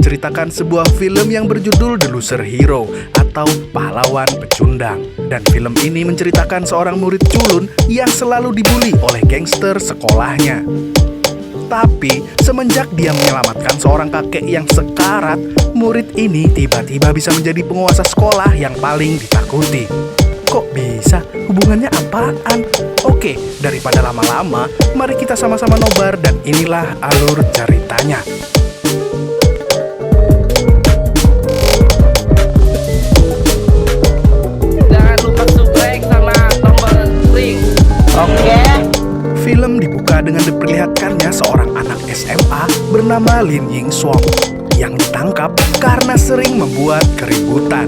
menceritakan sebuah film yang berjudul The Loser Hero atau Pahlawan Pecundang. Dan film ini menceritakan seorang murid culun yang selalu dibully oleh gangster sekolahnya. Tapi semenjak dia menyelamatkan seorang kakek yang sekarat, murid ini tiba-tiba bisa menjadi penguasa sekolah yang paling ditakuti. Kok bisa? Hubungannya apaan? Oke, daripada lama-lama, mari kita sama-sama nobar dan inilah alur ceritanya. Jangan lupa subscribe sama tombol ring. Oke. Film dibuka dengan diperlihatkannya seorang anak SMA bernama Lin Ying Song yang ditangkap karena sering membuat keributan.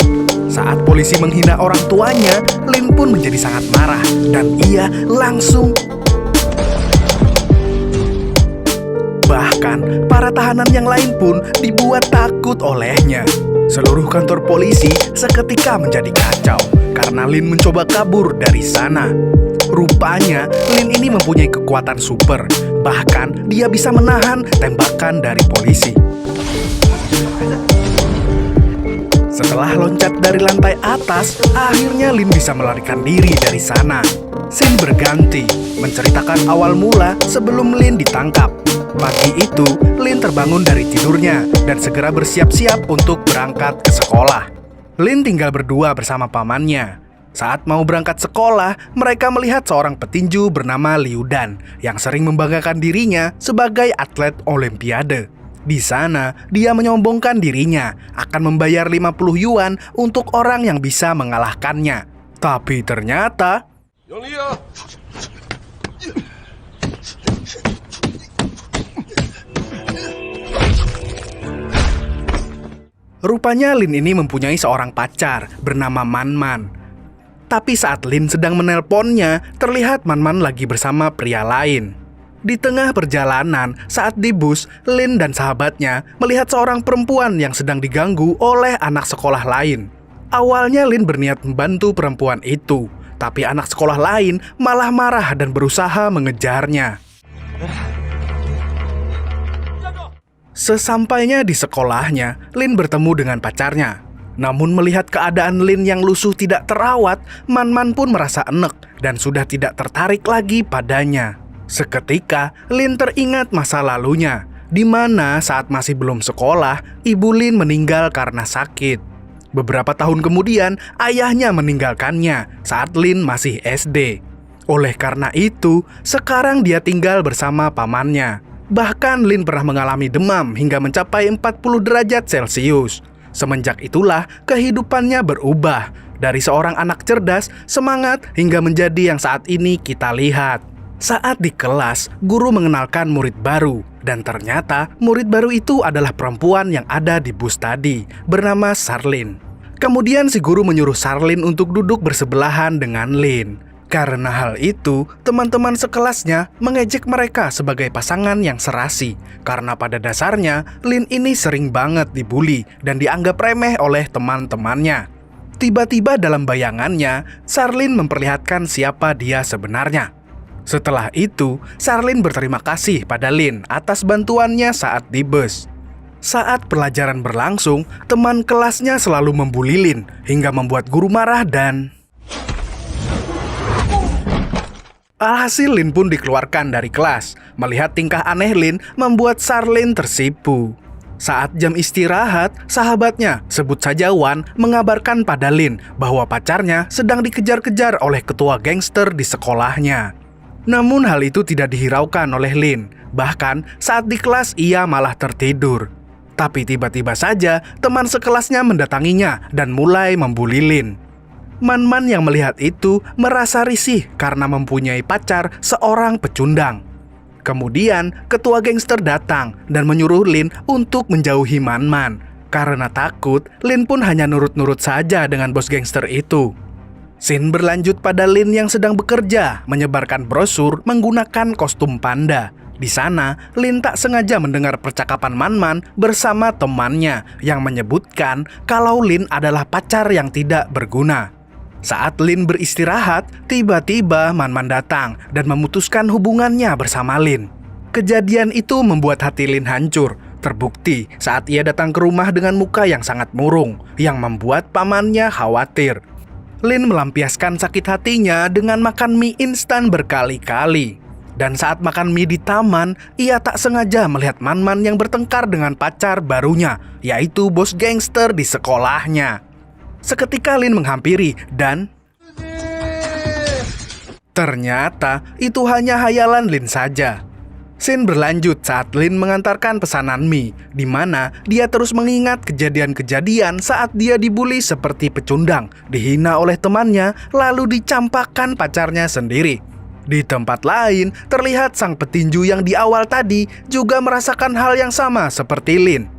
Saat polisi menghina orang tuanya, Lin pun menjadi sangat marah dan ia langsung. Bahkan, para tahanan yang lain pun dibuat takut olehnya. Seluruh kantor polisi seketika menjadi kacau karena Lin mencoba kabur dari sana. Rupanya, Lin ini mempunyai kekuatan super. Bahkan, dia bisa menahan tembakan dari polisi. Setelah loncat dari lantai atas, akhirnya Lin bisa melarikan diri dari sana. Scene berganti, menceritakan awal mula sebelum Lin ditangkap. Pagi itu, Lin terbangun dari tidurnya dan segera bersiap-siap untuk berangkat ke sekolah. Lin tinggal berdua bersama pamannya. Saat mau berangkat sekolah, mereka melihat seorang petinju bernama Liu Dan yang sering membanggakan dirinya sebagai atlet olimpiade. Di sana, dia menyombongkan dirinya akan membayar 50 yuan untuk orang yang bisa mengalahkannya. Tapi ternyata rupanya Lin ini mempunyai seorang pacar bernama Man Man. Tapi saat Lin sedang menelponnya, terlihat Man Man lagi bersama pria lain. Di tengah perjalanan, saat di bus, Lin dan sahabatnya melihat seorang perempuan yang sedang diganggu oleh anak sekolah lain. Awalnya Lin berniat membantu perempuan itu, tapi anak sekolah lain malah marah dan berusaha mengejarnya. Sesampainya di sekolahnya, Lin bertemu dengan pacarnya. Namun melihat keadaan Lin yang lusuh tidak terawat, Man Man pun merasa enek dan sudah tidak tertarik lagi padanya. Seketika, Lin teringat masa lalunya, di mana saat masih belum sekolah, ibu Lin meninggal karena sakit. Beberapa tahun kemudian, ayahnya meninggalkannya saat Lin masih SD. Oleh karena itu, sekarang dia tinggal bersama pamannya. Bahkan Lin pernah mengalami demam hingga mencapai 40 derajat Celcius. Semenjak itulah kehidupannya berubah dari seorang anak cerdas, semangat hingga menjadi yang saat ini kita lihat. Saat di kelas, guru mengenalkan murid baru dan ternyata murid baru itu adalah perempuan yang ada di bus tadi bernama Charlene. Kemudian si guru menyuruh Charlene untuk duduk bersebelahan dengan Lin. Karena hal itu, teman-teman sekelasnya mengejek mereka sebagai pasangan yang serasi. Karena pada dasarnya, Lin ini sering banget dibully dan dianggap remeh oleh teman-temannya. Tiba-tiba dalam bayangannya, Charlene memperlihatkan siapa dia sebenarnya. Setelah itu, Charlene berterima kasih pada Lin atas bantuannya saat di bus. Saat pelajaran berlangsung, teman kelasnya selalu membuli Lin hingga membuat guru marah dan alhasil Lin pun dikeluarkan dari kelas. Melihat tingkah aneh Lin membuat Charlene tersipu. Saat jam istirahat, sahabatnya, sebut saja Wan, mengabarkan pada Lin bahwa pacarnya sedang dikejar-kejar oleh ketua gangster di sekolahnya. Namun hal itu tidak dihiraukan oleh Lin. Bahkan saat di kelas ia malah tertidur. Tapi tiba-tiba saja teman sekelasnya mendatanginya dan mulai membuli Lin. Man Man yang melihat itu merasa risih karena mempunyai pacar seorang pecundang. Kemudian ketua gangster datang dan menyuruh Lin untuk menjauhi Man Man. Karena takut, Lin pun hanya nurut-nurut saja dengan bos gangster itu. Scene berlanjut pada Lin yang sedang bekerja menyebarkan brosur menggunakan kostum panda. Di sana, Lin tak sengaja mendengar percakapan Man Man bersama temannya yang menyebutkan kalau Lin adalah pacar yang tidak berguna. Saat Lin beristirahat, tiba-tiba Man Man datang dan memutuskan hubungannya bersama Lin. Kejadian itu membuat hati Lin hancur. terbukti saat ia datang ke rumah dengan muka yang sangat murung, yang membuat pamannya khawatir. Lin melampiaskan sakit hatinya dengan makan mie instan berkali-kali. Dan saat makan mie di taman, ia tak sengaja melihat Man-Man yang bertengkar dengan pacar barunya, yaitu bos gangster di sekolahnya. Seketika Lin menghampiri dan ternyata itu hanya hayalan Lin saja. Scene berlanjut saat Lin mengantarkan pesanan mie, di mana dia terus mengingat kejadian-kejadian saat dia dibully seperti pecundang, dihina oleh temannya, lalu dicampakkan pacarnya sendiri. Di tempat lain, terlihat sang petinju yang di awal tadi juga merasakan hal yang sama seperti Lin.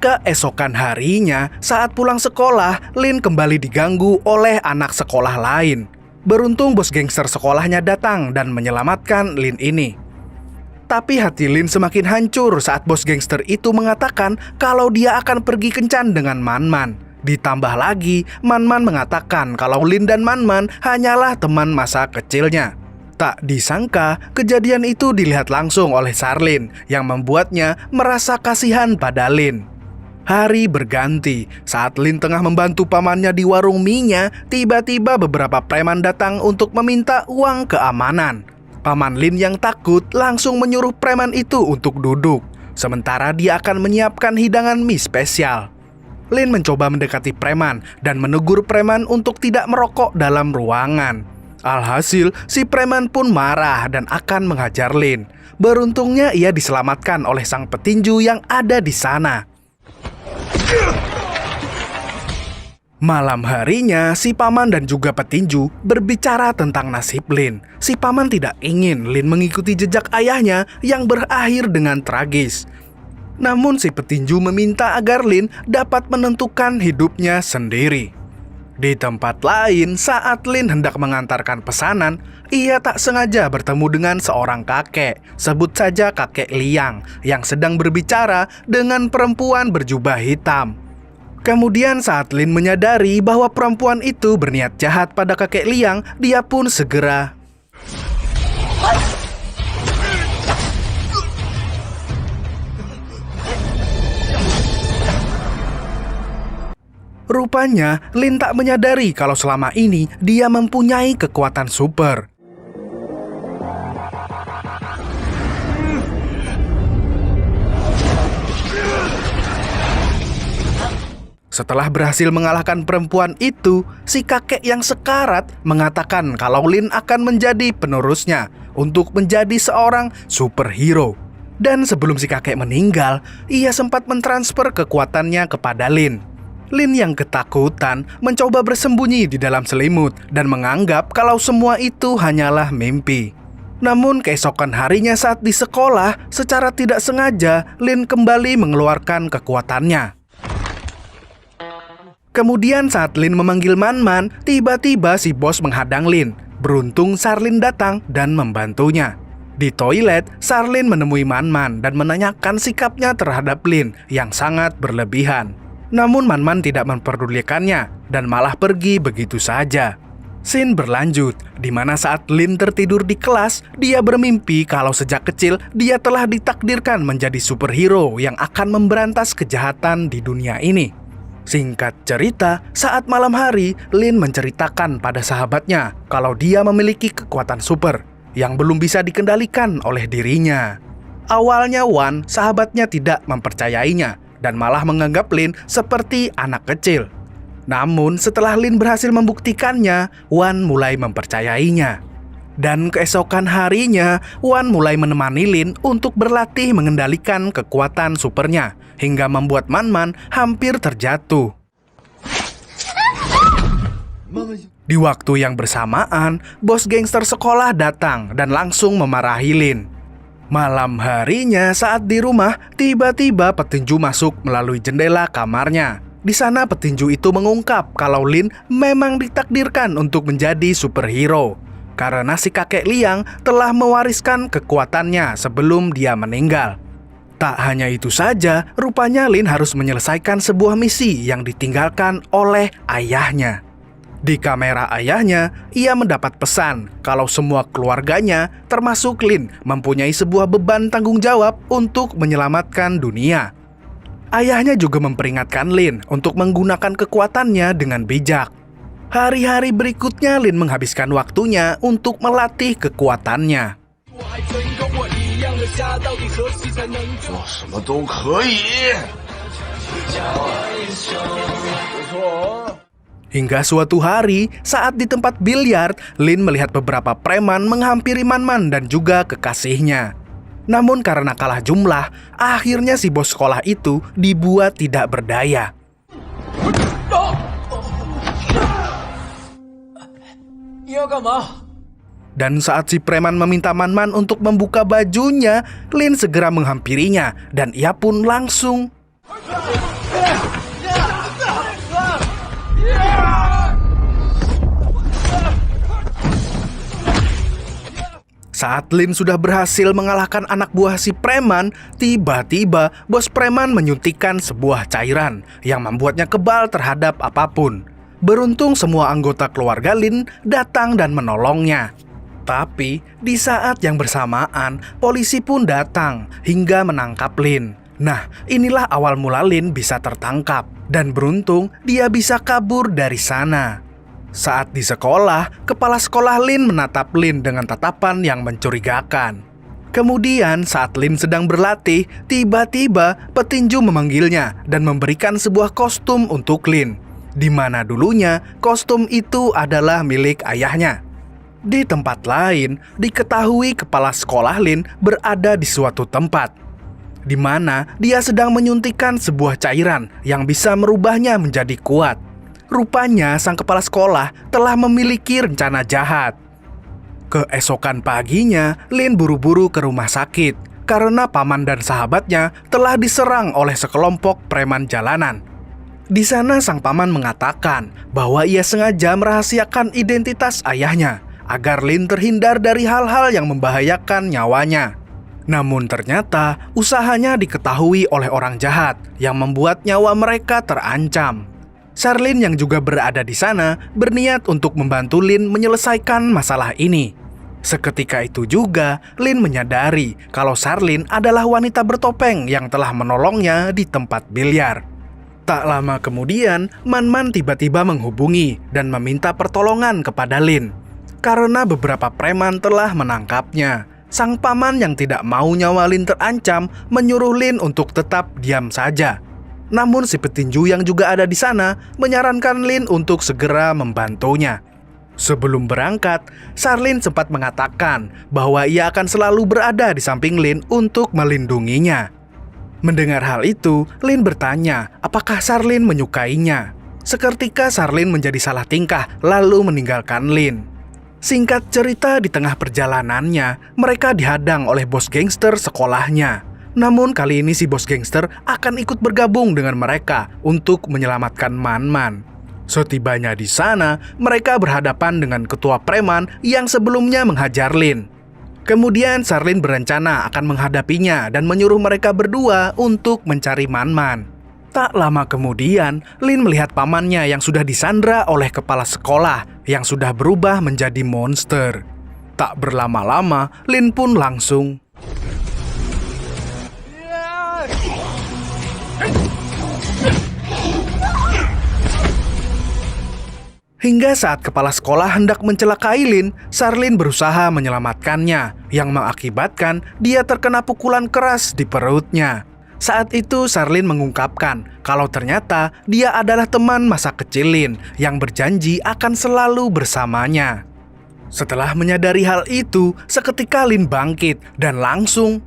Keesokan harinya, saat pulang sekolah, Lin kembali diganggu oleh anak sekolah lain. Beruntung bos gangster sekolahnya datang dan menyelamatkan Lin ini. Tapi hati Lin semakin hancur saat bos gangster itu mengatakan kalau dia akan pergi kencan dengan Man-Man. Ditambah lagi, Man-Man mengatakan kalau Lin dan Man-Man hanyalah teman masa kecilnya. Tak disangka, kejadian itu dilihat langsung oleh Charlene yang membuatnya merasa kasihan pada Lin. Hari berganti, saat Lin tengah membantu pamannya di warung mie-nya, tiba-tiba beberapa preman datang untuk meminta uang keamanan. Paman Lin yang takut langsung menyuruh preman itu untuk duduk, sementara dia akan menyiapkan hidangan mie spesial. Lin mencoba mendekati preman dan menegur preman untuk tidak merokok dalam ruangan. Alhasil, si preman pun marah dan akan menghajar Lin. Beruntungnya ia diselamatkan oleh sang petinju yang ada di sana. Malam harinya, si paman dan juga petinju berbicara tentang nasib Lin. Si paman tidak ingin Lin mengikuti jejak ayahnya yang berakhir dengan tragis. Namun si petinju meminta agar Lin dapat menentukan hidupnya sendiri. Di tempat lain, saat Lin hendak mengantarkan pesanan, ia tak sengaja bertemu dengan seorang kakek, sebut saja kakek Liang, yang sedang berbicara dengan perempuan berjubah hitam. Kemudian saat Lin menyadari bahwa perempuan itu berniat jahat pada kakek Liang, dia pun segera Rupanya, Lin tak menyadari kalau selama ini dia mempunyai kekuatan super. Setelah berhasil mengalahkan perempuan itu, si kakek yang sekarat mengatakan kalau Lin akan menjadi penerusnya untuk menjadi seorang superhero. Dan sebelum si kakek meninggal, ia sempat mentransfer kekuatannya kepada Lin. Lin yang ketakutan mencoba bersembunyi di dalam selimut dan menganggap kalau semua itu hanyalah mimpi. Namun keesokan harinya saat di sekolah, secara tidak sengaja Lin kembali mengeluarkan kekuatannya. Kemudian saat Lin memanggil Man-Man, tiba-tiba si bos menghadang Lin. Beruntung Charlene datang dan membantunya. Di toilet, Charlene menemui Man-Man dan menanyakan sikapnya terhadap Lin yang sangat berlebihan. Namun Man-Man tidak memperdulikannya dan malah pergi begitu saja. Scene berlanjut, di mana saat Lin tertidur di kelas, dia bermimpi kalau sejak kecil dia telah ditakdirkan menjadi superhero yang akan memberantas kejahatan di dunia ini. Singkat cerita, saat malam hari, Lin menceritakan pada sahabatnya kalau dia memiliki kekuatan super yang belum bisa dikendalikan oleh dirinya. Awalnya Wan, sahabatnya tidak mempercayainya dan malah menganggap Lin seperti anak kecil. Namun setelah Lin berhasil membuktikannya, Wan mulai mempercayainya. Dan keesokan harinya, Wan mulai menemani Lin untuk berlatih mengendalikan kekuatan supernya, hingga membuat Man-Man hampir terjatuh. Di waktu yang bersamaan, bos gangster sekolah datang dan langsung memarahi Lin. Malam harinya saat di rumah, tiba-tiba petinju masuk melalui jendela kamarnya. Di sana petinju itu mengungkap kalau Lin memang ditakdirkan untuk menjadi superhero karena si kakek Liang telah mewariskan kekuatannya sebelum dia meninggal. Tak hanya itu saja, rupanya Lin harus menyelesaikan sebuah misi yang ditinggalkan oleh ayahnya. Di kamera ayahnya, ia mendapat pesan kalau semua keluarganya, termasuk Lin, mempunyai sebuah beban tanggung jawab untuk menyelamatkan dunia. Ayahnya juga memperingatkan Lin untuk menggunakan kekuatannya dengan bijak. Hari-hari berikutnya Lin menghabiskan waktunya untuk melatih kekuatannya. 做什么都可以。 Hingga suatu hari, saat di tempat biliar, Lin melihat beberapa preman menghampiri Man-Man dan juga kekasihnya. Namun karena kalah jumlah, akhirnya si bos sekolah itu dibuat tidak berdaya. Dan saat si preman meminta Man-Man untuk membuka bajunya, Lin segera menghampirinya dan ia pun langsung Saat Lin sudah berhasil mengalahkan anak buah si preman, tiba-tiba bos preman menyuntikkan sebuah cairan yang membuatnya kebal terhadap apapun. Beruntung semua anggota keluarga Lin datang dan menolongnya. Tapi di saat yang bersamaan, polisi pun datang hingga menangkap Lin. Nah, inilah awal mula Lin bisa tertangkap. Dan beruntung dia bisa kabur dari sana. Saat di sekolah, kepala sekolah Lin menatap Lin dengan tatapan yang mencurigakan. Kemudian saat Lin sedang berlatih, tiba-tiba petinju memanggilnya dan memberikan sebuah kostum untuk Lin, di mana dulunya kostum itu adalah milik ayahnya. Di tempat lain, diketahui kepala sekolah Lin berada di suatu tempat, di mana dia sedang menyuntikkan sebuah cairan yang bisa merubahnya menjadi kuat. Rupanya sang kepala sekolah telah memiliki rencana jahat. Keesokan paginya, Lin buru-buru ke rumah sakit karena paman dan sahabatnya telah diserang oleh sekelompok preman jalanan. Di sana sang paman mengatakan bahwa ia sengaja merahasiakan identitas ayahnya agar Lin terhindar dari hal-hal yang membahayakan nyawanya. Namun ternyata usahanya diketahui oleh orang jahat yang membuat nyawa mereka terancam. Charlene yang juga berada di sana berniat untuk membantu Lin menyelesaikan masalah ini. Seketika itu juga, Lin menyadari kalau Charlene adalah wanita bertopeng yang telah menolongnya di tempat biliar. Tak lama kemudian, Man-Man tiba-tiba menghubungi dan meminta pertolongan kepada Lin. Karena beberapa preman telah menangkapnya, sang paman yang tidak mau nyawa Lin terancam menyuruh Lin untuk tetap diam saja. Namun si petinju yang juga ada di sana menyarankan Lin untuk segera membantunya. Sebelum berangkat, Charlene sempat mengatakan bahwa ia akan selalu berada di samping Lin untuk melindunginya. Mendengar hal itu, Lin bertanya apakah Charlene menyukainya. Seketika Charlene menjadi salah tingkah lalu meninggalkan Lin. Singkat cerita, di tengah perjalanannya, mereka dihadang oleh bos gangster sekolahnya. Namun kali ini si bos gangster akan ikut bergabung dengan mereka untuk menyelamatkan Man-Man. Setibanya di sana, mereka berhadapan dengan ketua preman yang sebelumnya menghajar Lin. Kemudian Charlene berencana akan menghadapinya dan menyuruh mereka berdua untuk mencari Man-Man. Tak lama kemudian, Lin melihat pamannya yang sudah disandra oleh kepala sekolah yang sudah berubah menjadi monster. Tak berlama-lama, Lin pun langsung hingga saat kepala sekolah hendak mencelakai Lin, Charlene berusaha menyelamatkannya, yang mengakibatkan dia terkena pukulan keras di perutnya. Saat itu Charlene mengungkapkan kalau ternyata dia adalah teman masa kecil Lin yang berjanji akan selalu bersamanya. Setelah menyadari hal itu, seketika Lin bangkit dan langsung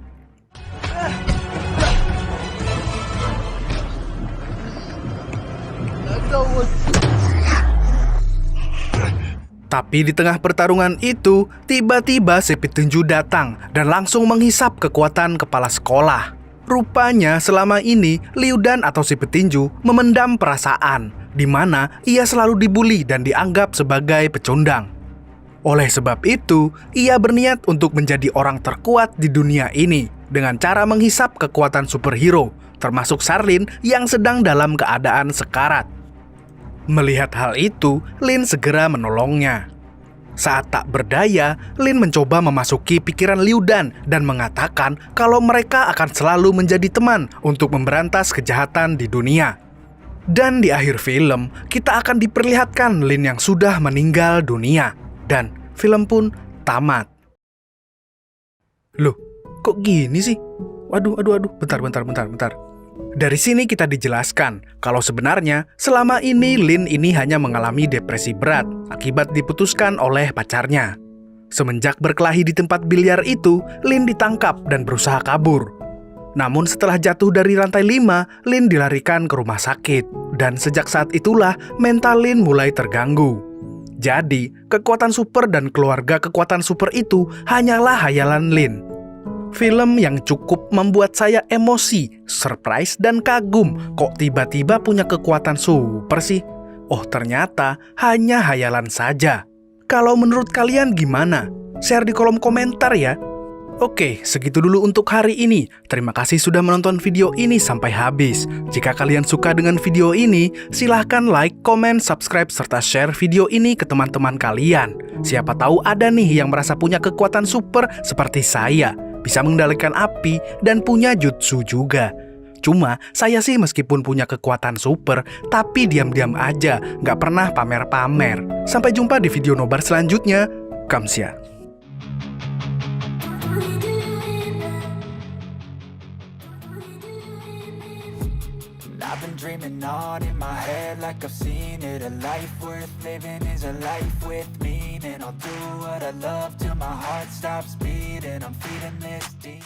Tapi di tengah pertarungan itu, tiba-tiba si petinju datang dan langsung menghisap kekuatan kepala sekolah. Rupanya selama ini Liudan atau si petinju memendam perasaan, di mana ia selalu dibully dan dianggap sebagai pecundang. Oleh sebab itu, ia berniat untuk menjadi orang terkuat di dunia ini dengan cara menghisap kekuatan superhero, termasuk Charlene yang sedang dalam keadaan sekarat. Melihat hal itu, Lin segera menolongnya. Saat tak berdaya, Lin mencoba memasuki pikiran Liu Dan dan mengatakan kalau mereka akan selalu menjadi teman untuk memberantas kejahatan di dunia. Dan di akhir film, kita akan diperlihatkan Lin yang sudah meninggal dunia. Dan film pun tamat. Loh, kok gini sih? Waduh, bentar. Dari sini kita dijelaskan kalau sebenarnya selama ini Lin ini hanya mengalami depresi berat akibat diputuskan oleh pacarnya. Semenjak berkelahi di tempat biliar itu, Lin ditangkap dan berusaha kabur. Namun setelah jatuh dari lantai 5, Lin dilarikan ke rumah sakit. Dan sejak saat itulah mental Lin mulai terganggu. Jadi, kekuatan super dan keluarga kekuatan super itu hanyalah hayalan Lin. Film yang cukup membuat saya emosi, surprise, dan kagum. Kok tiba-tiba punya kekuatan super sih? Oh, ternyata hanya hayalan saja. Kalau menurut kalian gimana? Share di kolom komentar ya. Oke, segitu dulu untuk hari ini. Terima kasih sudah menonton video ini sampai habis. Jika kalian suka dengan video ini, silahkan like, komen, subscribe, serta share video ini ke teman-teman kalian. Siapa tahu ada nih yang merasa punya kekuatan super seperti saya. Bisa mengendalikan api dan punya jutsu juga. Cuma saya sih meskipun punya kekuatan super, tapi diam-diam aja, nggak pernah pamer-pamer. Sampai jumpa di video nobar selanjutnya. Kamsia. I've been dreaming on in my head like I've seen it. A life worth living is a life with meaning. I'll do what I love till my heart stops beating. I'm feeding this deep.